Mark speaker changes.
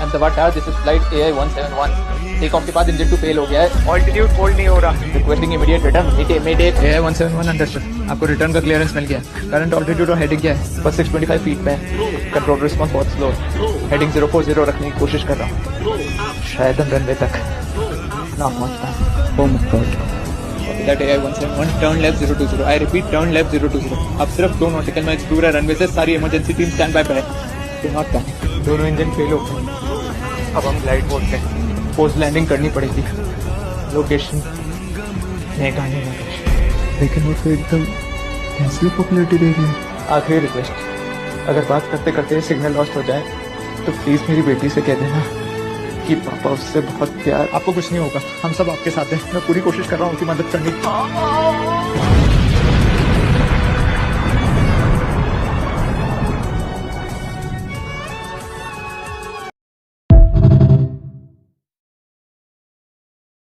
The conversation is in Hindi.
Speaker 1: Ahmedabad tower, this is flight AI-171। Take off के बाद इंजन 2 फेल हो गया है,
Speaker 2: ऑल्टीट्यूड होल्ड नहीं हो रहा।
Speaker 1: Requesting immediate return. मीटे AI-171 अंडरस्टूड। आपको रिटर्न का क्लियरेंस मिल गया। करंट ऑल्टीट्यूड और हेडिंग क्या है? बस 625 फीट पे है। कंट्रोल रिस्पॉन्स बहुत स्लो है। हेडिंग 040 रखने की कोशिश कर रहा हूँ, शायद हम रनवे तक ना पहुंच पाए। Oh my God. That AI-171 turn left 020। I repeat turn left 020। अब सिर्फ 2 नॉटिकल माइल्स दूर है रनवे से। सारी इमरजेंसी टीम स्टैंड बाय पे है। Do not panic. दोनों इंजन फेल हो गए। अब हम ग्लाइड मोड पे पोस्ट लैंडिंग करनी पड़ेगी। Location Meghalaya location.
Speaker 3: लेकिन वो तो एकदम कैसी पॉपुलैरिटी दे रही है।
Speaker 1: आखिरी रिक्वेस्ट, अगर बात करते करते सिग्नल लॉस्ट हो जाए तो प्लीज मेरी बेटी से कह देना कि पापा उससे बहुत प्यार। आपको कुछ नहीं होगा, हम सब आपके साथ हैं। मैं पूरी कोशिश कर रहा हूँ उसकी मदद करने की।